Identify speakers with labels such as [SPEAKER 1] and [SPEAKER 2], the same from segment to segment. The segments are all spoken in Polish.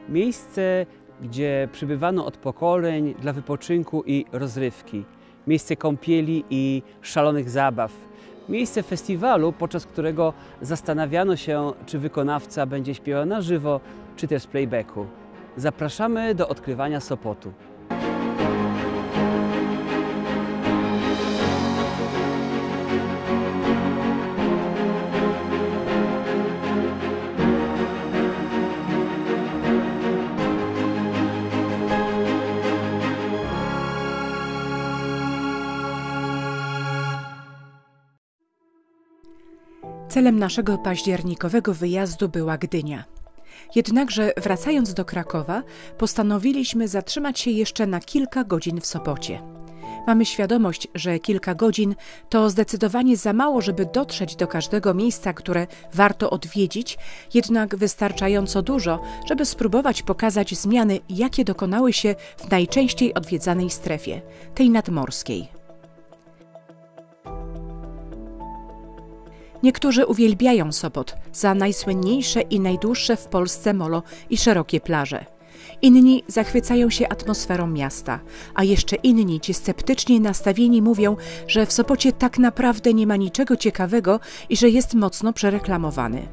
[SPEAKER 1] Miejsce, gdzie przybywano od pokoleń dla wypoczynku i rozrywki. Miejsce kąpieli i szalonych zabaw. Miejsce festiwalu, podczas którego zastanawiano się, czy wykonawca będzie śpiewał na żywo, czy też z playbacku. Zapraszamy do odkrywania Sopotu.
[SPEAKER 2] Celem naszego październikowego wyjazdu była Gdynia. Jednakże wracając do Krakowa, postanowiliśmy zatrzymać się jeszcze na kilka godzin w Sopocie. Mamy świadomość, że kilka godzin to zdecydowanie za mało, żeby dotrzeć do każdego miejsca, które warto odwiedzić, jednak wystarczająco dużo, żeby spróbować pokazać zmiany, jakie dokonały się w najczęściej odwiedzanej strefie, tej nadmorskiej. Niektórzy uwielbiają Sopot za najsłynniejsze i najdłuższe w Polsce molo i szerokie plaże. Inni zachwycają się atmosferą miasta, a jeszcze inni, ci sceptycznie nastawieni, mówią, że w Sopocie tak naprawdę nie ma niczego ciekawego i że jest mocno przereklamowany.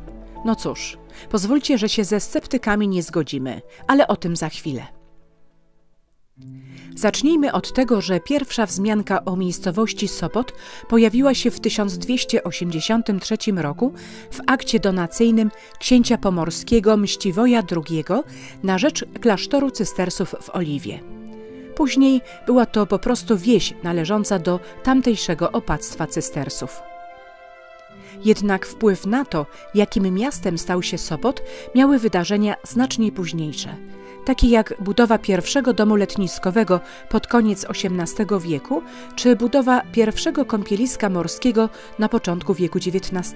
[SPEAKER 2] No cóż, pozwólcie, że się ze sceptykami nie zgodzimy, ale o tym za chwilę. Zacznijmy od tego, że pierwsza wzmianka o miejscowości Sopot pojawiła się w 1283 roku w akcie donacyjnym księcia pomorskiego Mściwoja II na rzecz klasztoru cystersów w Oliwie. Później była to po prostu wieś należąca do tamtejszego opactwa cystersów. Jednak wpływ na to, jakim miastem stał się Sopot, miały wydarzenia znacznie późniejsze, takie jak budowa pierwszego domu letniskowego pod koniec XVIII wieku, czy budowa pierwszego kąpieliska morskiego na początku wieku XIX.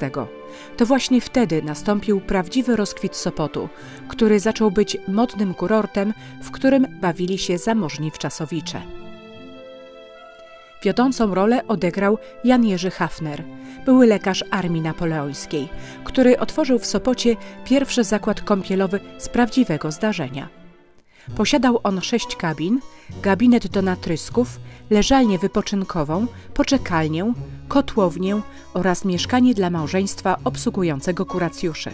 [SPEAKER 2] To właśnie wtedy nastąpił prawdziwy rozkwit Sopotu, który zaczął być modnym kurortem, w którym bawili się zamożni wczasowicze. Wiodącą rolę odegrał Jan Jerzy Hafner, były lekarz armii napoleońskiej, który otworzył w Sopocie pierwszy zakład kąpielowy z prawdziwego zdarzenia. Posiadał on 6 kabin, gabinet do natrysków, leżalnię wypoczynkową, poczekalnię, kotłownię oraz mieszkanie dla małżeństwa obsługującego kuracjuszy.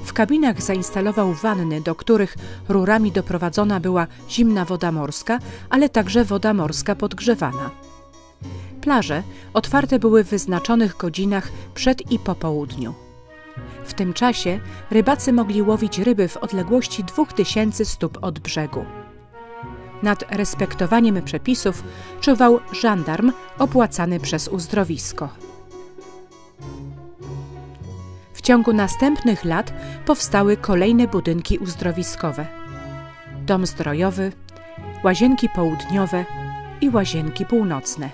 [SPEAKER 2] W kabinach zainstalował wanny, do których rurami doprowadzona była zimna woda morska, ale także woda morska podgrzewana. Plaże otwarte były w wyznaczonych godzinach przed i po południu. W tym czasie rybacy mogli łowić ryby w odległości 2000 stóp od brzegu. Nad respektowaniem przepisów czuwał żandarm opłacany przez uzdrowisko. W ciągu następnych lat powstały kolejne budynki uzdrowiskowe: dom zdrojowy, łazienki południowe i łazienki północne.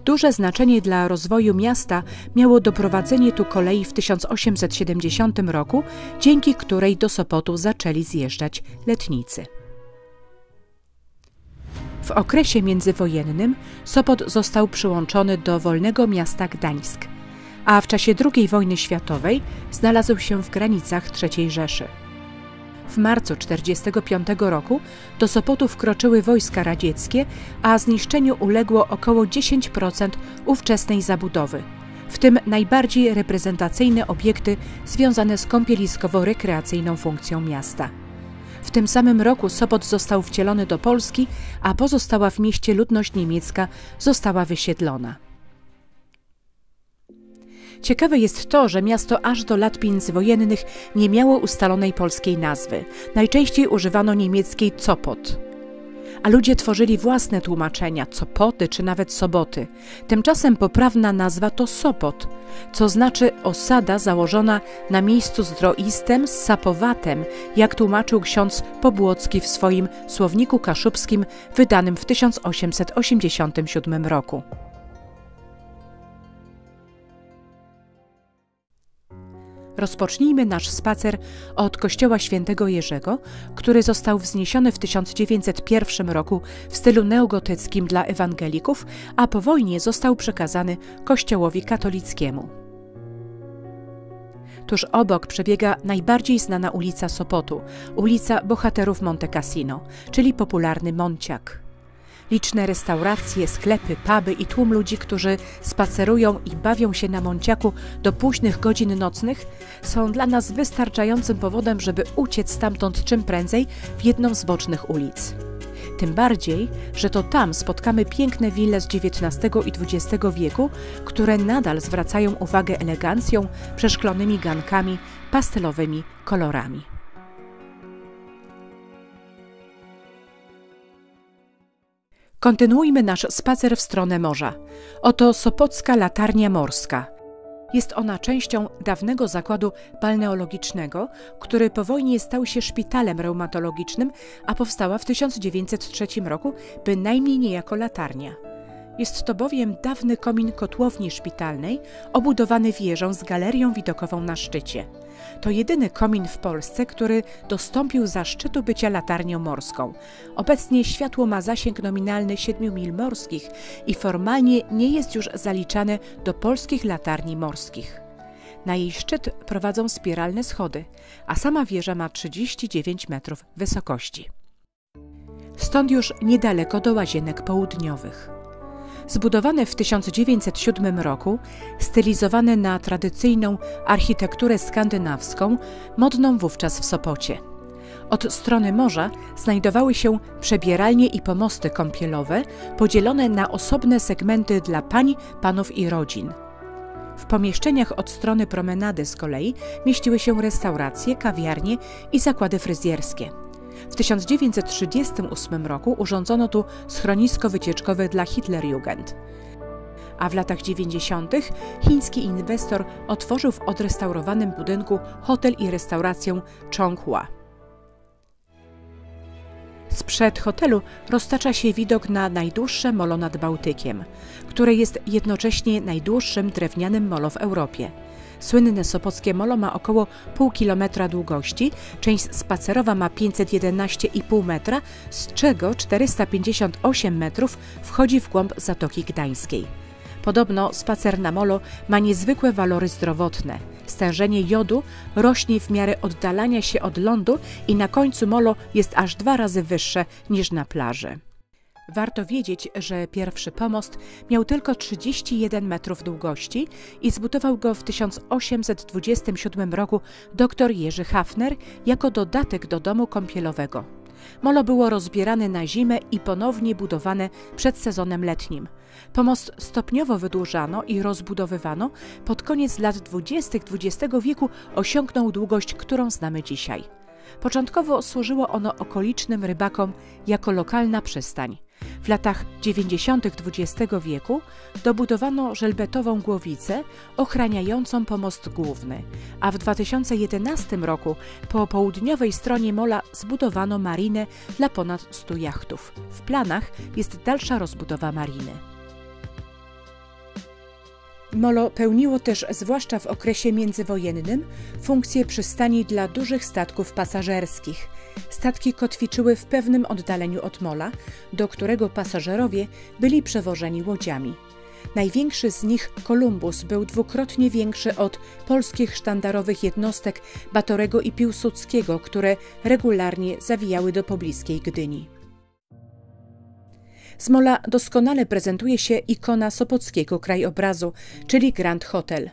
[SPEAKER 2] Duże znaczenie dla rozwoju miasta miało doprowadzenie tu kolei w 1870 roku, dzięki której do Sopotu zaczęli zjeżdżać letnicy. W okresie międzywojennym Sopot został przyłączony do wolnego miasta Gdańsk, a w czasie II wojny światowej znalazł się w granicach III Rzeszy. W marcu 1945 roku do Sopotu wkroczyły wojska radzieckie, a zniszczeniu uległo około 10% ówczesnej zabudowy, w tym najbardziej reprezentacyjne obiekty związane z kąpieliskowo-rekreacyjną funkcją miasta. W tym samym roku Sopot został wcielony do Polski, a pozostała w mieście ludność niemiecka została wysiedlona. Ciekawe jest to, że miasto aż do lat międzywojennych nie miało ustalonej polskiej nazwy. Najczęściej używano niemieckiej Sopot. A ludzie tworzyli własne tłumaczenia, Sopoty czy nawet Soboty. Tymczasem poprawna nazwa to Sopot, co znaczy osada założona na miejscu zdroistym z sapowatem, jak tłumaczył ksiądz Pobłocki w swoim Słowniku Kaszubskim wydanym w 1887 roku. Rozpocznijmy nasz spacer od kościoła świętego Jerzego, który został wzniesiony w 1901 roku w stylu neogotyckim dla ewangelików, a po wojnie został przekazany kościołowi katolickiemu. Tuż obok przebiega najbardziej znana ulica Sopotu, ulica Bohaterów Monte Cassino, czyli popularny Monciak. Liczne restauracje, sklepy, puby i tłum ludzi, którzy spacerują i bawią się na Monciaku do późnych godzin nocnych, są dla nas wystarczającym powodem, żeby uciec stamtąd czym prędzej w jedną z bocznych ulic. Tym bardziej, że to tam spotkamy piękne wille z XIX i XX wieku, które nadal zwracają uwagę elegancją, przeszklonymi gankami, pastelowymi kolorami. Kontynuujmy nasz spacer w stronę morza. Oto Sopocka Latarnia Morska. Jest ona częścią dawnego zakładu balneologicznego, który po wojnie stał się szpitalem reumatologicznym, a powstała w 1903 roku bynajmniej nie jako latarnia. Jest to bowiem dawny komin kotłowni szpitalnej, obudowany wieżą z galerią widokową na szczycie. To jedyny komin w Polsce, który dostąpił zaszczytu bycia latarnią morską. Obecnie światło ma zasięg nominalny 7 mil morskich i formalnie nie jest już zaliczane do polskich latarni morskich. Na jej szczyt prowadzą spiralne schody, a sama wieża ma 39 metrów wysokości. Stąd już niedaleko do Łazienek Południowych. Zbudowane w 1907 roku, stylizowane na tradycyjną architekturę skandynawską, modną wówczas w Sopocie. Od strony morza znajdowały się przebieralnie i pomosty kąpielowe, podzielone na osobne segmenty dla pań, panów i rodzin. W pomieszczeniach od strony promenady z kolei mieściły się restauracje, kawiarnie i zakłady fryzjerskie. W 1938 roku urządzono tu schronisko wycieczkowe dla Hitlerjugend. A w latach 90. chiński inwestor otworzył w odrestaurowanym budynku hotel i restaurację Chonghua. Sprzed hotelu roztacza się widok na najdłuższe molo nad Bałtykiem, które jest jednocześnie najdłuższym drewnianym molo w Europie. Słynne sopockie molo ma około pół kilometra długości, część spacerowa ma 511,5 metra, z czego 458 metrów wchodzi w głąb Zatoki Gdańskiej. Podobno spacer na molo ma niezwykłe walory zdrowotne. Stężenie jodu rośnie w miarę oddalania się od lądu i na końcu molo jest aż 2 razy wyższe niż na plaży. Warto wiedzieć, że pierwszy pomost miał tylko 31 metrów długości i zbudował go w 1827 roku dr Jerzy Hafner jako dodatek do domu kąpielowego. Molo było rozbierane na zimę i ponownie budowane przed sezonem letnim. Pomost stopniowo wydłużano i rozbudowywano. Pod koniec lat 20. XX wieku osiągnął długość, którą znamy dzisiaj. Początkowo służyło ono okolicznym rybakom jako lokalna przystań. W latach 90. XX wieku dobudowano żelbetową głowicę ochraniającą pomost główny, a w 2011 roku po południowej stronie mola zbudowano marinę dla ponad 100 jachtów. W planach jest dalsza rozbudowa mariny. Molo pełniło też, zwłaszcza w okresie międzywojennym, funkcję przystani dla dużych statków pasażerskich. Statki kotwiczyły w pewnym oddaleniu od mola, do którego pasażerowie byli przewożeni łodziami. Największy z nich, Kolumbus, był dwukrotnie większy od polskich sztandarowych jednostek Batorego i Piłsudskiego, które regularnie zawijały do pobliskiej Gdyni. Z mola doskonale prezentuje się ikona sopockiego krajobrazu, czyli Grand Hotel.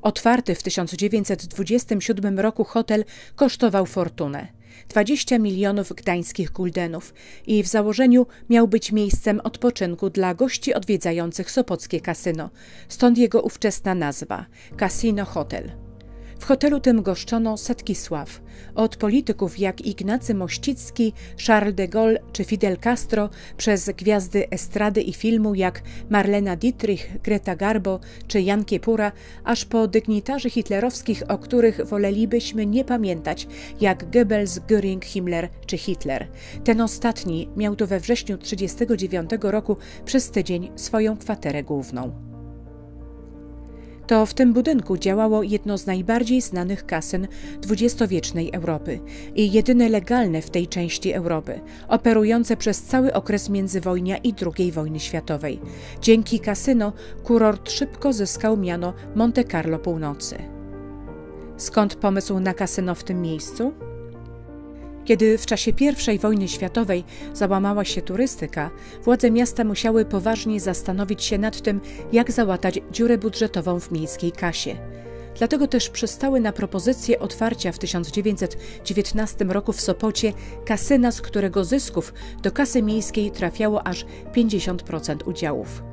[SPEAKER 2] Otwarty w 1927 roku hotel kosztował fortunę. 20 milionów gdańskich guldenów i w założeniu miał być miejscem odpoczynku dla gości odwiedzających sopockie kasyno, stąd jego ówczesna nazwa – Casino Hotel. W hotelu tym goszczono setki sław, od polityków jak Ignacy Mościcki, Charles de Gaulle czy Fidel Castro, przez gwiazdy estrady i filmu jak Marlena Dietrich, Greta Garbo czy Jan Kiepura, aż po dygnitarzy hitlerowskich, o których wolelibyśmy nie pamiętać, jak Goebbels, Göring, Himmler czy Hitler. Ten ostatni miał tu we wrześniu 1939 roku przez tydzień swoją kwaterę główną. To w tym budynku działało jedno z najbardziej znanych kasyn dwudziestowiecznej Europy i jedyne legalne w tej części Europy, operujące przez cały okres międzywojnia i II wojny światowej. Dzięki kasyno kurort szybko zyskał miano Monte Carlo Północy. Skąd pomysł na kasyno w tym miejscu? Kiedy w czasie I wojny światowej załamała się turystyka, władze miasta musiały poważnie zastanowić się nad tym, jak załatać dziurę budżetową w miejskiej kasie. Dlatego też przystały na propozycję otwarcia w 1919 roku w Sopocie kasyna, z którego zysków do kasy miejskiej trafiało aż 50% udziałów.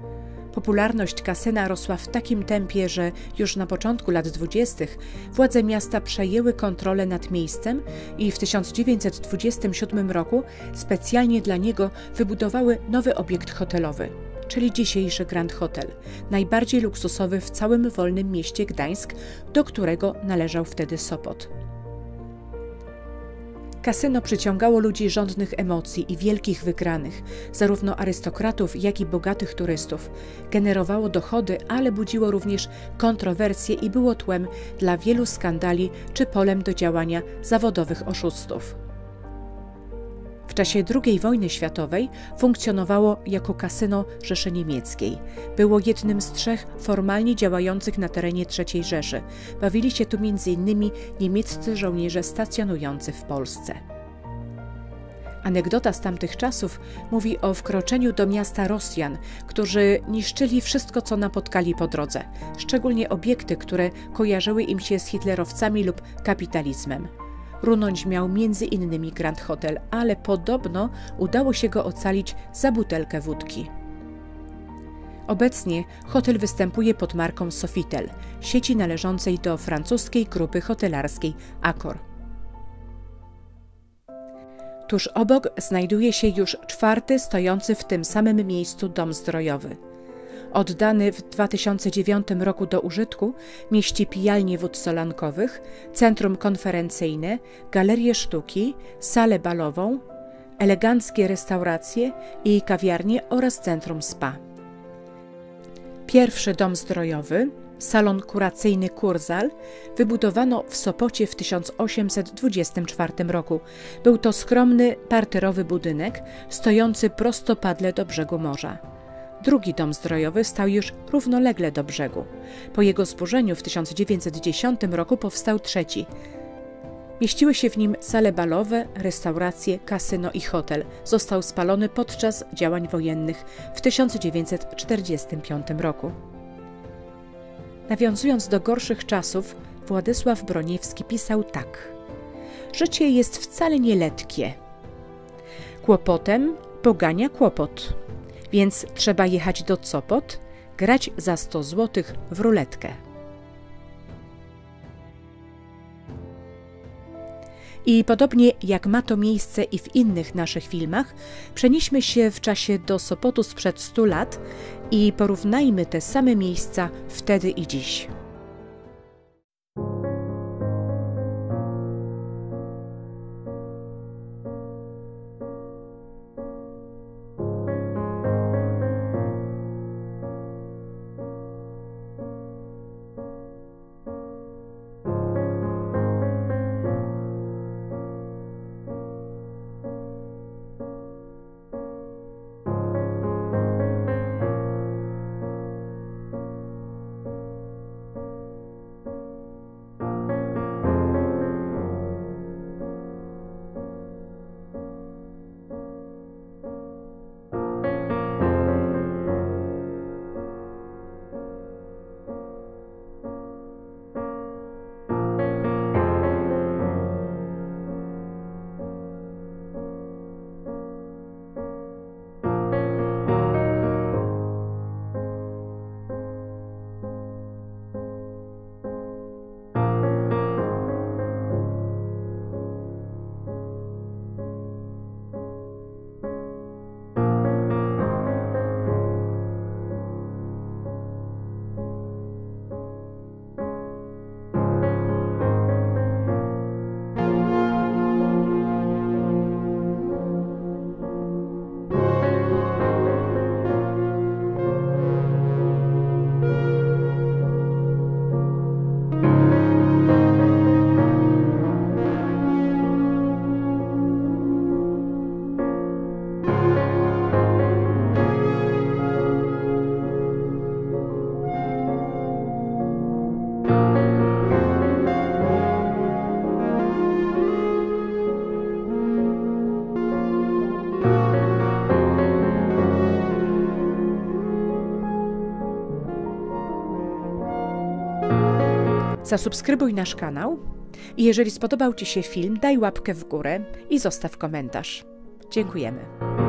[SPEAKER 2] Popularność kasyna rosła w takim tempie, że już na początku lat 20. władze miasta przejęły kontrolę nad miejscem i w 1927 roku specjalnie dla niego wybudowały nowy obiekt hotelowy, czyli dzisiejszy Grand Hotel, najbardziej luksusowy w całym wolnym mieście Gdańsk, do którego należał wtedy Sopot. Kasyno przyciągało ludzi żądnych emocji i wielkich wygranych, zarówno arystokratów, jak i bogatych turystów. Generowało dochody, ale budziło również kontrowersje i było tłem dla wielu skandali czy polem do działania zawodowych oszustów. W czasie II wojny światowej funkcjonowało jako kasyno Rzeszy Niemieckiej. Było jednym z 3 formalnie działających na terenie III Rzeszy. Bawili się tu m.in. niemieccy żołnierze stacjonujący w Polsce. Anegdota z tamtych czasów mówi o wkroczeniu do miasta Rosjan, którzy niszczyli wszystko, co napotkali po drodze, szczególnie obiekty, które kojarzyły im się z hitlerowcami lub kapitalizmem. Runąć miał m.in. Grand Hotel, ale podobno udało się go ocalić za butelkę wódki. Obecnie hotel występuje pod marką Sofitel, sieci należącej do francuskiej grupy hotelarskiej Accor. Tuż obok znajduje się już 4. stojący w tym samym miejscu dom zdrojowy. Oddany w 2009 roku do użytku mieści pijalnie wód solankowych, centrum konferencyjne, galerię sztuki, salę balową, eleganckie restauracje i kawiarnie oraz centrum spa. Pierwszy dom zdrojowy, salon kuracyjny Kurzal, wybudowano w Sopocie w 1824 roku. Był to skromny, parterowy budynek stojący prostopadle do brzegu morza. Drugi dom zdrojowy stał już równolegle do brzegu. Po jego zburzeniu w 1910 roku powstał trzeci. Mieściły się w nim sale balowe, restauracje, kasyno i hotel. Został spalony podczas działań wojennych w 1945 roku. Nawiązując do gorszych czasów, Władysław Broniewski pisał tak: życie jest wcale nie letkie. Kłopotem pogania kłopot. Więc trzeba jechać do Sopot, grać za 100 zł w ruletkę. I podobnie jak ma to miejsce i w innych naszych filmach, przenieśmy się w czasie do Sopotu sprzed 100 lat i porównajmy te same miejsca wtedy i dziś. Zasubskrybuj nasz kanał i jeżeli spodobał Ci się film, daj łapkę w górę i zostaw komentarz. Dziękujemy.